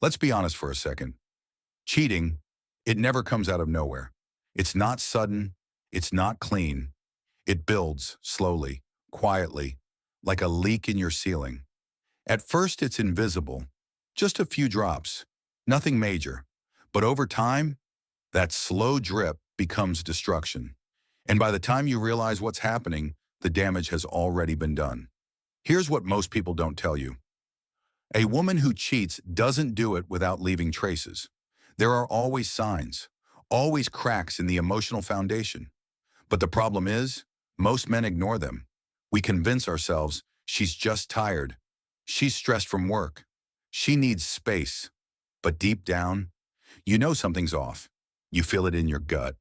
Let's be honest for a second. Cheating, it never comes out of nowhere. It's not sudden. It's not clean. It builds slowly, quietly, like a leak in your ceiling. At first, it's invisible, just a few drops, nothing major. But over time, that slow drip becomes destruction. And by the time you realize what's happening, the damage has already been done. Here's what most people don't tell you. A woman who cheats doesn't do it without leaving traces. There are always signs, always cracks in the emotional foundation. But the problem is, most men ignore them. We convince ourselves she's just tired. She's stressed from work. She needs space. But deep down, you know something's off. You feel it in your gut,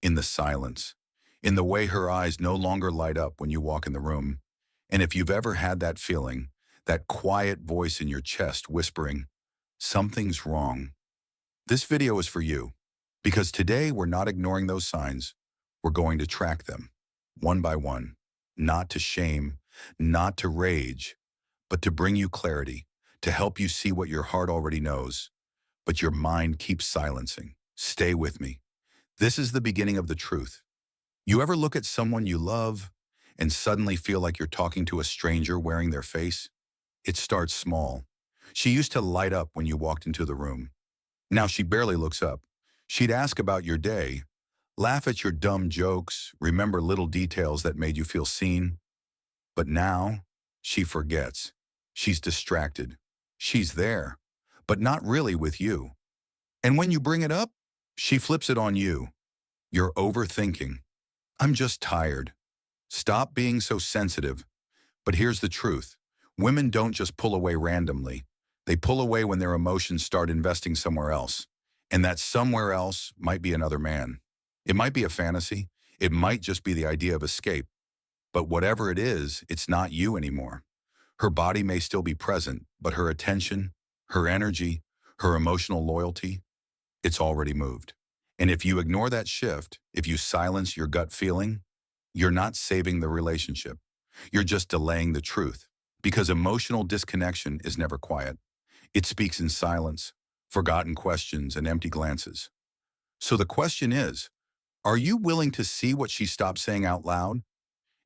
in the silence, in the way her eyes no longer light up when you walk in the room. And if you've ever had that feeling, that quiet voice in your chest whispering, something's wrong, this video is for you. Because today we're not ignoring those signs. We're going to track them, one by one, not to shame, not to rage, but to bring you clarity, to help you see what your heart already knows, but your mind keeps silencing. Stay with me. This is the beginning of the truth. You ever look at someone you love and suddenly feel like you're talking to a stranger wearing their face? It starts small. She used to light up when you walked into the room. Now she barely looks up. She'd ask about your day, laugh at your dumb jokes, remember little details that made you feel seen. But now, she forgets. She's distracted. She's there, but not really with you. And when you bring it up, she flips it on you. You're overthinking. I'm just tired. Stop being so sensitive. But here's the truth. Women don't just pull away randomly. They pull away when their emotions start investing somewhere else. And that somewhere else might be another man. It might be a fantasy. It might just be the idea of escape. But whatever it is, it's not you anymore. Her body may still be present, but her attention, her energy, her emotional loyalty, it's already moved. And if you ignore that shift, if you silence your gut feeling, you're not saving the relationship. You're just delaying the truth. Because emotional disconnection is never quiet. It speaks in silence, forgotten questions, and empty glances. So the question is, are you willing to see what she stopped saying out loud?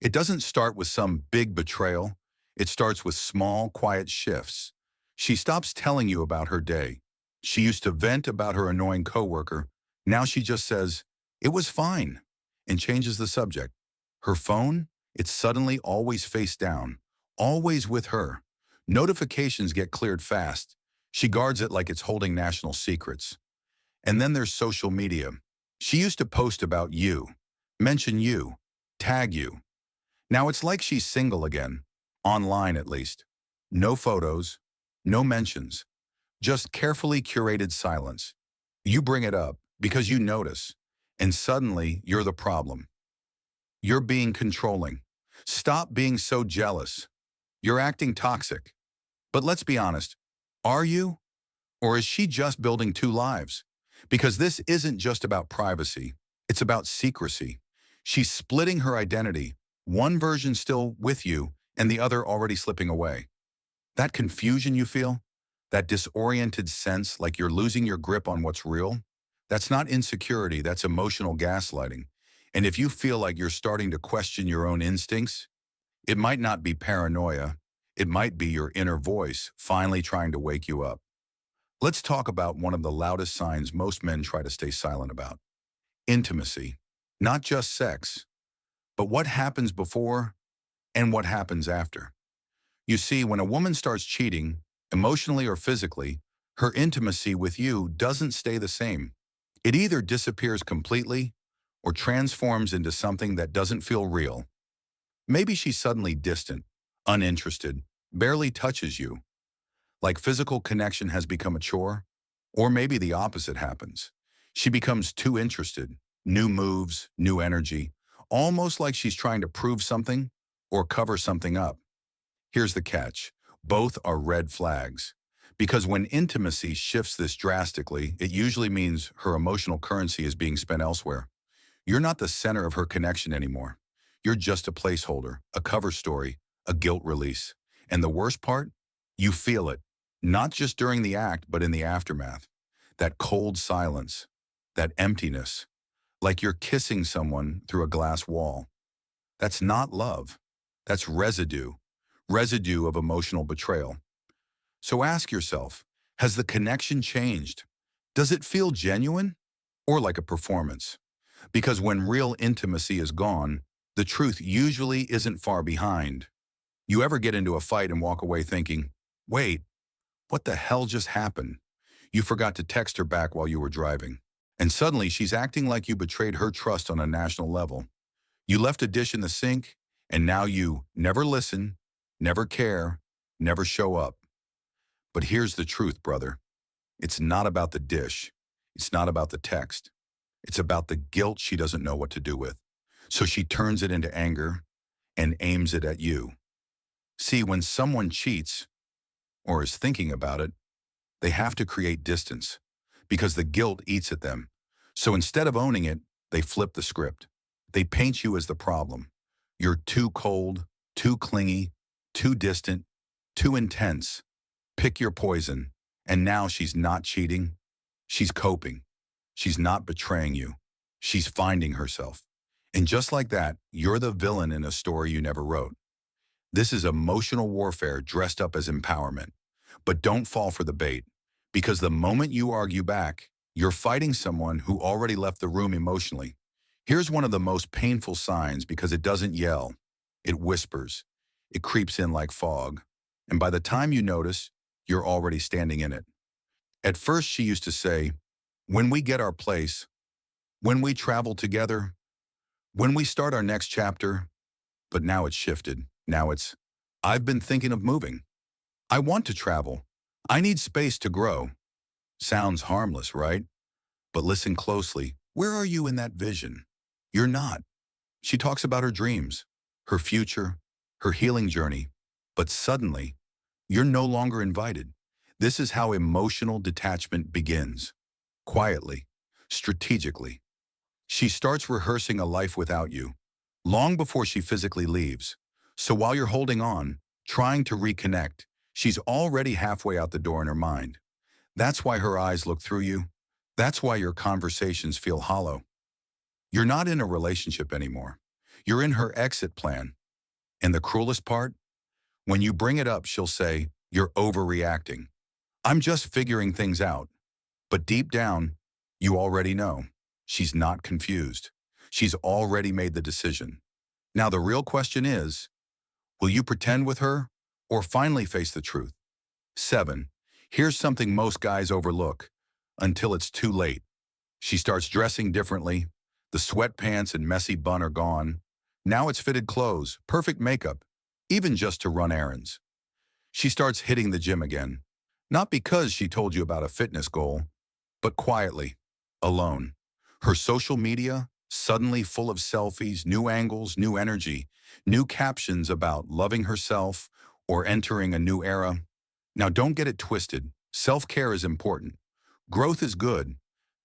It doesn't start with some big betrayal. It starts with small, quiet shifts. She stops telling you about her day. She used to vent about her annoying coworker. Now she just says, "It was fine," and changes the subject. Her phone, it's suddenly always face down, always with her. Notifications get cleared fast. She guards it like it's holding national secrets. And then there's social media. She used to post about you, mention you, tag you. Now it's like she's single again, online at least. No photos, no mentions, just carefully curated silence. You bring it up because you notice, and suddenly you're the problem. You're being controlling. Stop being so jealous. You're acting toxic. But let's be honest, are you? Or is she just building two lives? Because this isn't just about privacy, it's about secrecy. She's splitting her identity, one version still with you and the other already slipping away. That confusion you feel, that disoriented sense like you're losing your grip on what's real, that's not insecurity, that's emotional gaslighting. And if you feel like you're starting to question your own instincts, it might not be paranoia, it might be your inner voice finally trying to wake you up. Let's talk about one of the loudest signs most men try to stay silent about. Intimacy. Not just sex, but what happens before and what happens after. You see, when a woman starts cheating, emotionally or physically, her intimacy with you doesn't stay the same. It either disappears completely or transforms into something that doesn't feel real. Maybe she's suddenly distant, uninterested, barely touches you, like physical connection has become a chore. Or maybe the opposite happens. She becomes too interested, new moves, new energy, almost like she's trying to prove something or cover something up. Here's the catch. Both are red flags. Because when intimacy shifts this drastically, it usually means her emotional currency is being spent elsewhere. You're not the center of her connection anymore. You're just a placeholder, a cover story, a guilt release. And the worst part? You feel it. Not just during the act, but in the aftermath. That cold silence, that emptiness, like you're kissing someone through a glass wall. That's not love. That's residue of emotional betrayal. So ask yourself, has the connection changed? Does it feel genuine or like a performance? Because when real intimacy is gone, the truth usually isn't far behind. You ever get into a fight and walk away thinking, wait, what the hell just happened? You forgot to text her back while you were driving. And suddenly she's acting like you betrayed her trust on a national level. You left a dish in the sink, and now you never listen, never care, never show up. But here's the truth, brother. It's not about the dish. It's not about the text. It's about the guilt she doesn't know what to do with. So she turns it into anger and aims it at you. See, when someone cheats or is thinking about it, they have to create distance because the guilt eats at them. So instead of owning it, they flip the script. They paint you as the problem. You're too cold, too clingy, too distant, too intense. Pick your poison. And now she's not cheating. She's coping. She's not betraying you. She's finding herself. And just like that, you're the villain in a story you never wrote. This is emotional warfare dressed up as empowerment. But don't fall for the bait, because the moment you argue back, you're fighting someone who already left the room emotionally. Here's one of the most painful signs because it doesn't yell. It whispers. It creeps in like fog. And by the time you notice, you're already standing in it. At first, she used to say, when we get our place, when we travel together, when we start our next chapter, but now it's shifted. Now it's, I've been thinking of moving. I want to travel. I need space to grow. Sounds harmless, right? But listen closely. Where are you in that vision? You're not. She talks about her dreams, her future, her healing journey, but suddenly, you're no longer invited. This is how emotional detachment begins. Quietly, strategically. She starts rehearsing a life without you, long before she physically leaves. So while you're holding on, trying to reconnect, she's already halfway out the door in her mind. That's why her eyes look through you. That's why your conversations feel hollow. You're not in a relationship anymore. You're in her exit plan. And the cruelest part? When you bring it up, she'll say, you're overreacting. I'm just figuring things out. But deep down, you already know. She's not confused. She's already made the decision. Now the real question is, will you pretend with her or finally face the truth? 7. Here's something most guys overlook until it's too late. She starts dressing differently. The sweatpants and messy bun are gone. Now it's fitted clothes, perfect makeup, even just to run errands. She starts hitting the gym again. Not because she told you about a fitness goal, but quietly, alone. Her social media, suddenly full of selfies, new angles, new energy, new captions about loving herself or entering a new era. Now don't get it twisted. Self-care is important. Growth is good.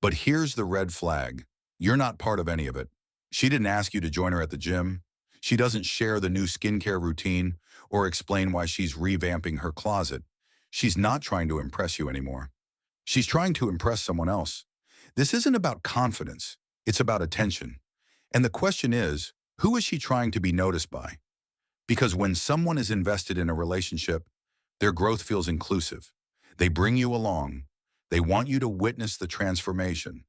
But here's the red flag. You're not part of any of it. She didn't ask you to join her at the gym. She doesn't share the new skincare routine or explain why she's revamping her closet. She's not trying to impress you anymore. She's trying to impress someone else. This isn't about confidence. It's about attention. And the question is, who is she trying to be noticed by? Because when someone is invested in a relationship, their growth feels inclusive. They bring you along. They want you to witness the transformation.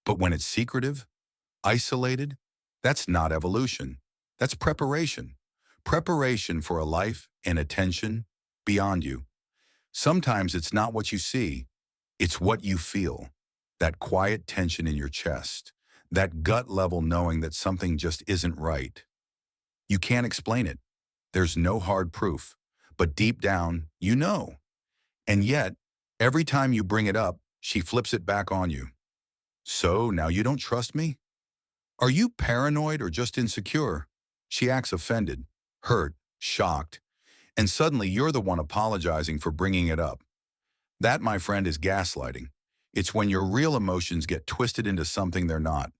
But when it's secretive, isolated, that's not evolution. That's preparation. Preparation for a life and attention beyond you. Sometimes it's not what you see, it's what you feel. That quiet tension in your chest, that gut level knowing that something just isn't right. You can't explain it. There's no hard proof, but deep down, you know. And yet, every time you bring it up, she flips it back on you. So now you don't trust me? Are you paranoid or just insecure? She acts offended, hurt, shocked, and suddenly you're the one apologizing for bringing it up. That, my friend, is gaslighting. It's when your real emotions get twisted into something they're not.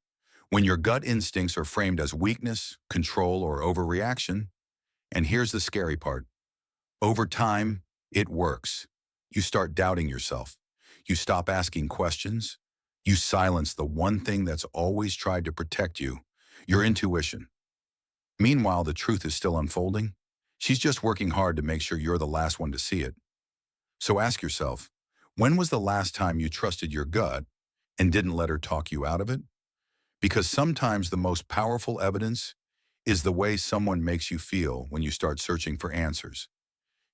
When your gut instincts are framed as weakness, control, or overreaction. And here's the scary part. Over time, it works. You start doubting yourself. You stop asking questions. You silence the one thing that's always tried to protect you, your intuition. Meanwhile, the truth is still unfolding. She's just working hard to make sure you're the last one to see it. So ask yourself, when was the last time you trusted your gut and didn't let her talk you out of it? Because sometimes the most powerful evidence is the way someone makes you feel when you start searching for answers.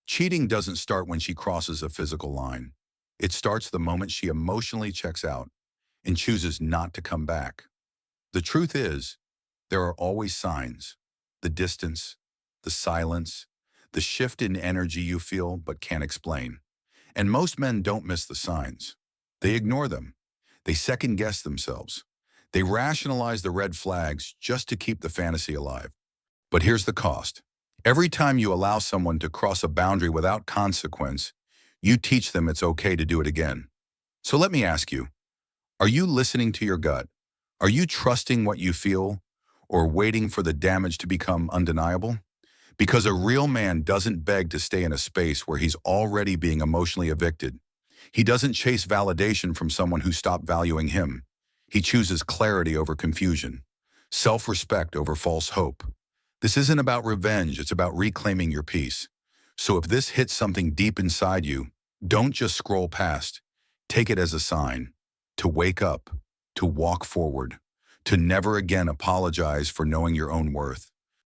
Cheating doesn't start when she crosses a physical line. It starts the moment she emotionally checks out and chooses not to come back. The truth is, there are always signs: the distance, the silence, the shift in energy you feel but can't explain. And most men don't miss the signs. They ignore them. They second-guess themselves. They rationalize the red flags just to keep the fantasy alive. But here's the cost. Every time you allow someone to cross a boundary without consequence, you teach them it's okay to do it again. So let me ask you, are you listening to your gut? Are you trusting what you feel, or waiting for the damage to become undeniable? Because a real man doesn't beg to stay in a space where he's already being emotionally evicted. He doesn't chase validation from someone who stopped valuing him. He chooses clarity over confusion, self-respect over false hope. This isn't about revenge, it's about reclaiming your peace. So if this hits something deep inside you, don't just scroll past. Take it as a sign to wake up, to walk forward, to never again apologize for knowing your own worth.